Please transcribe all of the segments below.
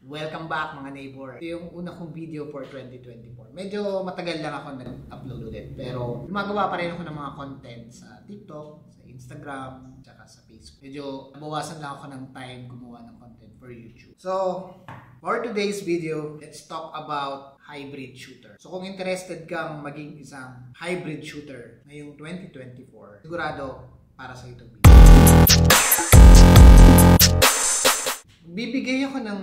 Welcome back mga neighbor. Ito yung una kong video for 2024. Medyo matagal lang ako nag-upload ulit. Pero gumagawa pa rin ako ng mga content sa TikTok, sa Instagram, tsaka sa Facebook. Medyo nabawasan lang ako ng time gumawa ng content for YouTube. So, for today's video, let's talk about hybrid shooter. So kung interested kang maging isang hybrid shooter ngayong 2024, sigurado para sa itong video. Bibigay ako ng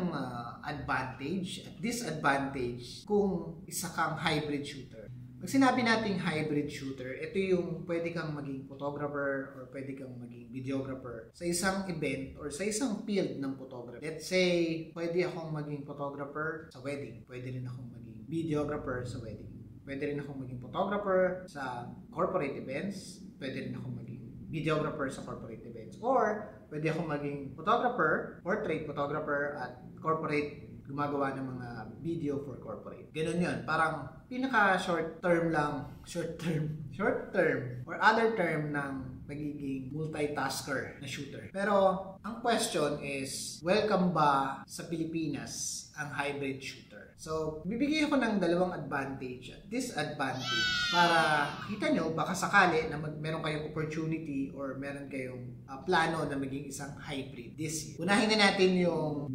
advantage at disadvantage kung isa kang hybrid shooter. Pag sinabi nating hybrid shooter, ito yung pwede kang maging photographer or pwede kang maging videographer sa isang event or sa isang field ng photography. Let's say, pwede akong maging photographer sa wedding. Pwede rin akong maging videographer sa wedding. Pwede rin akong maging photographer sa corporate events. Pwede rin akong maging videographer sa corporate events. Or, pwede akong maging photographer, portrait photographer at corporate, gumagawa ng mga video for corporate. Ganun yun. Parang pinaka short term or other term ng pagiging multitasker na shooter. Pero, ang question is, welcome ba sa Pilipinas ang hybrid shooter? So, bibigyan ko ng dalawang advantage at disadvantage para kita nyo, baka sakali na meron kayong opportunity or meron kayong plano na maging isang hybrid this year. Unahin na natin yung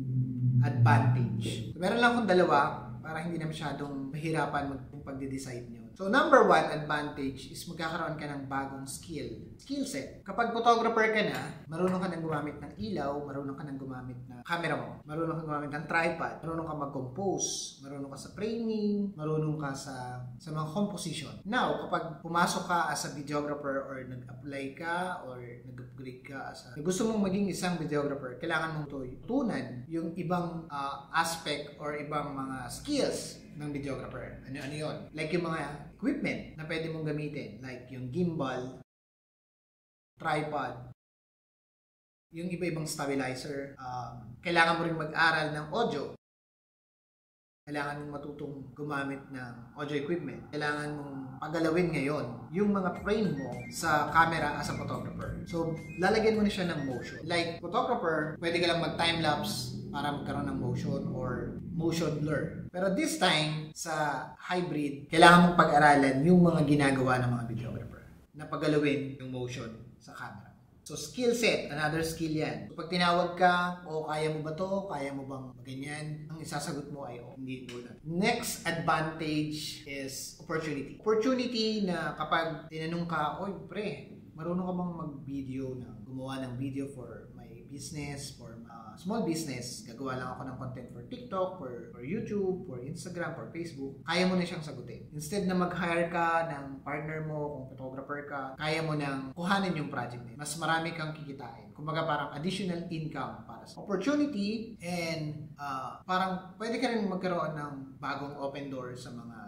advantage. So, meron lang akong dalawa para hindi na masyadong mahirapan pagde-decide nyo. So, number one advantage is magkakaroon ka ng bagong skill set. Kapag photographer ka na, marunong ka nang gumamit ng ilaw, marunong ka nang gumamit ng camera mo, marunong ka gumamit ng tripod, marunong ka mag-compose, marunong ka sa framing, marunong ka sa mga composition. Now, kapag pumasok ka as a videographer or nag-apply ka or nag-upgrade ka as gusto mong maging isang videographer, kailangan mong tunan yung ibang aspect or ibang mga skills ng videographer. Ano yun? Like yung mga equipment na pwede mong gamitin. Like yung gimbal, tripod, yung iba-ibang stabilizer. Kailangan mo rin mag-aral ng audio. Kailangan mong matutong gumamit ng audio equipment. Kailangan mong pagalawin ngayon yung mga frame mo sa camera as a photographer. So, lalagyan mo na siya ng motion. Like photographer, pwede ka lang mag-time-lapse para magkaroon ng motion or motion blur. Pero this time, sa hybrid, kailangan mong pag-aralan yung mga ginagawa ng mga videographer na pagalawin yung motion sa camera. So, skill set, another skill yan. So, pag tinawag ka, kaya mo ba to? Kaya mo bang ganyan? Ang isasagot mo ay, hindi mo na. Next advantage is opportunity. Opportunity na kapag tinanong ka, oy, pre, marunong ka bang mag-video na gumawa ng video for my business, for small business, gagawa lang ako ng content for TikTok, for YouTube, for Instagram, for Facebook, kaya mo na siyang sagutin. Instead na mag-hire ka ng partner mo, kung photographer ka, kaya mo nang kuhanin yung project nila. Mas marami kang kikitain. Kumbaga parang additional income para sa opportunity and parang pwede ka rin magkaroon ng bagong open door sa mga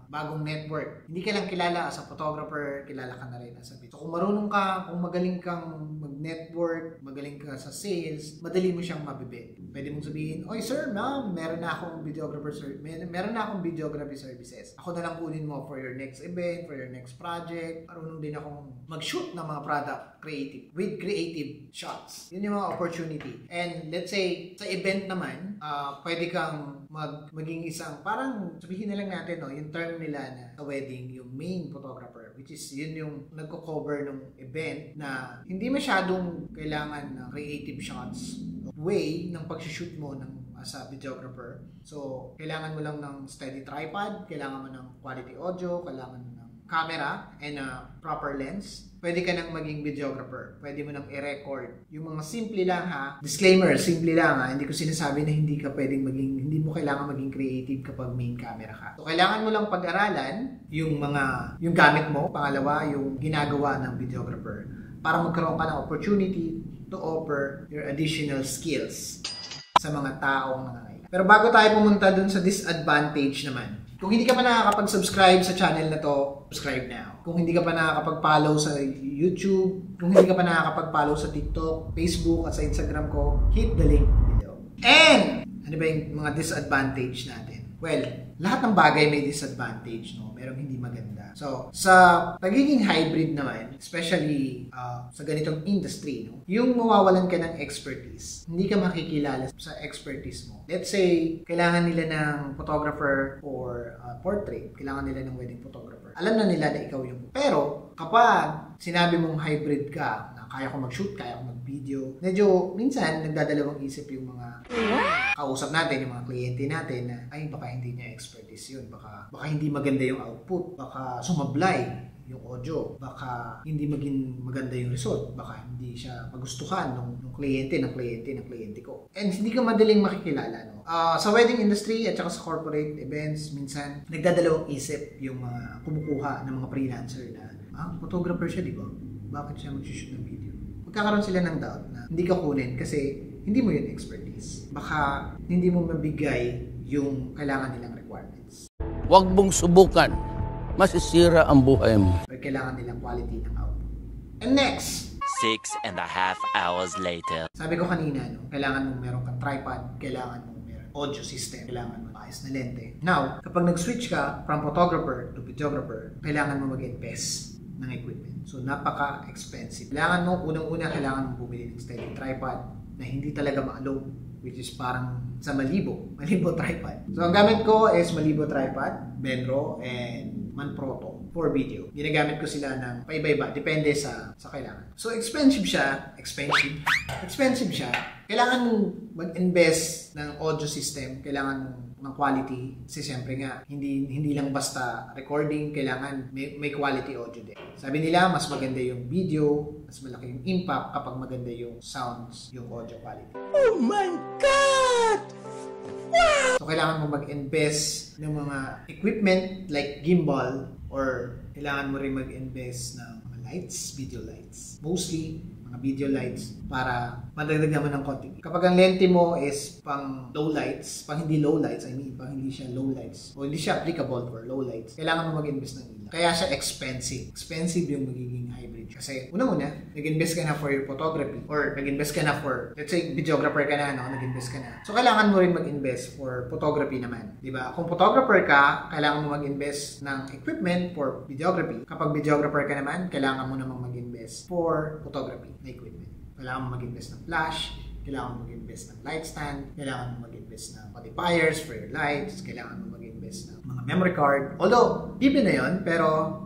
bagong network. Hindi ka lang kilala as a photographer, kilala ka na rin as a video. So kung marunong ka, kung magaling kang mag-network, magaling ka sa sales, madali mo siyang mabibit. Pwede mong sabihin, oy sir, ma'am, meron na akong videography services. Ako na lang kunin mo for your next event, for your next project. Marunong din akong mag-shoot ng mga product with creative shots. Yun yung mga opportunity. And let's say, sa event naman, pwede kang maging isang, parang sabihin na lang natin, yung term nila na sa wedding, yung main photographer, which is yun yung nagko-cover ng event na hindi masyadong kailangan ng creative shots way ng pag-shoot mo as a videographer. So, kailangan mo lang ng steady tripod, kailangan mo ng quality audio, kailangan mo ng camera and a proper lens. Pwede ka nang maging videographer. Pwede mo nang i-record. Yung mga simple lang ha. Disclaimer, simple lang ha. Hindi ko sinasabi na hindi mo kailangan maging creative kapag main camera ka. So, kailangan mo lang pag-aralan yung gamit mo. Pangalawa, yung ginagawa ng videographer para magkaroon ka ng opportunity to offer your additional skills sa mga taong nangangailangan. Pero bago tayo pumunta dun sa disadvantage naman, kung hindi ka pa nakakapag-subscribe sa channel na to, subscribe now. Kung hindi ka pa nakakapag-follow sa YouTube, kung hindi ka pa nakakapag-follow sa TikTok, Facebook, at sa Instagram ko, hit the link below. And, ano ba yung mga disadvantage natin? Well, lahat ng bagay may disadvantage, no? Merong hindi maganda. So, sa pagiging hybrid naman, especially sa ganitong industry, no? Yung mawawalan ka ng expertise, hindi ka makikilala sa expertise mo. Let's say, kailangan nila ng photographer for portrait, kailangan nila ng wedding photographer. Alam na nila na ikaw yung... Pero, kapag sinabi mong hybrid ka, na kaya ko mag-shoot, kaya ko mag-video, medyo minsan nagdadalawang isip yung mga kausap natin, yung mga kliyente natin na ay baka hindi niya expertise yun, baka hindi maganda yung output, baka sumablay yung audio, baka hindi maging maganda yung result, baka hindi siya magustuhan ng kliyente ko. And hindi ka madaling makikilala, no? Sa wedding industry at saka sa corporate events, minsan nagdadalawang isip yung mga kumukuha ng mga freelancer na photographer siya, di ba? Bakit siya mag-shoot ng video? Magkakaroon sila ng doubt na hindi ka kunin kasi hindi mo yun expertise. Baka hindi mo mabigay yung kailangan nilang requirements. Huwag mong subukan. Masisira ang buhay mo. Or kailangan nilang quality ng output. And next! 6.5 hours later. Sabi ko kanina, no, kailangan mong meron kang tripod, kailangan mong meron audio system, kailangan mong ayos na lente. Now, kapag nag-switch ka from photographer to videographer, kailangan mo mag-invest ng equipment. So, napaka-expensive. Kailangan mo, unang-una, kailangan mong bumili ng steady tripod na hindi talaga maalog, which is parang sa Malibo tripod. So, ang gamit ko is Malibo tripod, Benro, and Manfrotto for video. Ginagamit ko sila ng paiba-iba, depende sa kailangan. So, expensive siya. Kailangan mong mag-invest ng audio system, kailangan mong ng quality, kasi siyempre nga, hindi lang basta recording, kailangan may quality audio din. Sabi nila, mas maganda yung video, mas malaki yung impact kapag maganda yung sounds, yung audio quality. Oh my God! Wow! So, kailangan mo mag-invest ng mga equipment like gimbal, or kailangan mo rin mag-invest ng mga lights, video lights. Mostly, mga video lights para madagdagan mo ng konti. Kapag ang lente mo is pang low lights, pang hindi low lights, pang hindi siya low lights, o hindi siya applicable for low lights, kailangan mo mag-invest ng ilaw. Kaya siya expensive. Expensive yung magiging hybrid. Kasi unang-una, nag-invest ka na for your photography, or nag-invest ka na for, let's say, videographer ka na, no? Nag-invest ka na. So, kailangan mo rin mag-invest for photography naman. Diba? Kung photographer ka, kailangan mo mag-invest ng equipment for videography. Kapag videographer ka naman, kailangan mo namang mag-invest for photography na equipment. Kailangan mo mag-invest ng flash, kailangan mo mag-invest ng light stand, kailangan mo mag-invest ng modifiers for your lights, kailangan mo mag-invest ng mga memory card. Although, bibi na yun, pero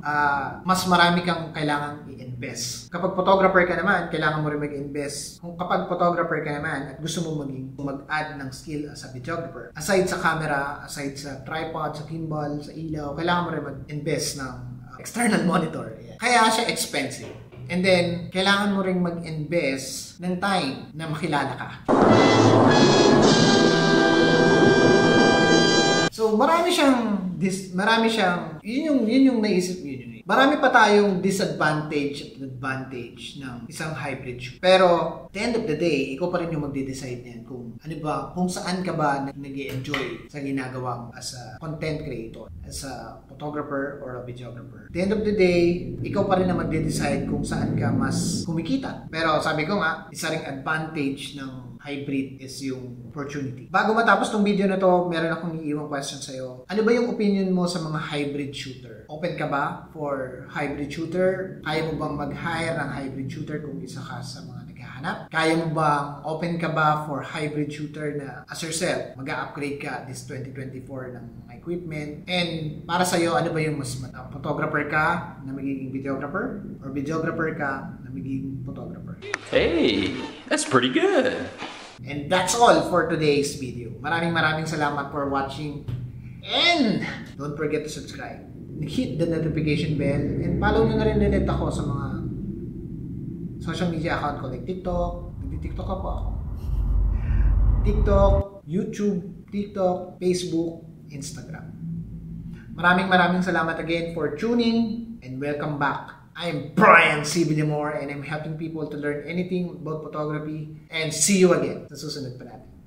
mas marami kang kailangang i-invest. Kapag photographer ka naman, kailangan mo rin mag-invest. Kung kapag photographer ka naman at gusto mo mag-add ng skill as a videographer, aside sa camera, aside sa tripod, sa gimbal, sa ilaw, kailangan mo rin mag-invest ng external monitor. Yeah. Kaya siya expensive. And then, kailangan mo ring mag-invest ng time na makilala ka. So, marami siyang, yun yung naisip yun. Marami pa tayong disadvantage at advantage ng isang hybrid shoot. Pero, at the end of the day, ikaw pa rin yung magde-decide niyan kung saan ka ba nag-i-enjoy sa ginagawa mo as a content creator, as a photographer or a videographer. At the end of the day, ikaw pa rin na magde-decide kung saan ka mas kumikita. Pero sabi ko nga, isa ring advantage ng hybrid is yung opportunity. Bago matapos tong video na to, meron akong iiwang question sa'yo. Ano ba yung opinion mo sa mga hybrid shooter? Open ka ba for hybrid shooter? Kaya mo bang mag-hire ng hybrid shooter kung isa ka sa mga naghahanap? Kaya mo bang open ka ba for hybrid shooter na as yourself, mag-upgrade ka this 2024 ng equipment? And para sa'yo, ano ba yung mas photographer ka na magiging videographer? Or videographer ka na magiging photographer? Hey, that's pretty good. And that's all for today's video. Maraming salamat for watching. And don't forget to subscribe. Hit the notification bell. And follow nyo na rin ulit ako sa mga social media account ko like TikTok. Nag-TikTok ako ako. TikTok, YouTube, Facebook, Instagram. Maraming salamat again for tuning and welcome back. I'm Brian C. Villamor and I'm helping people to learn anything about photography. And see you again sa susunod pa natin.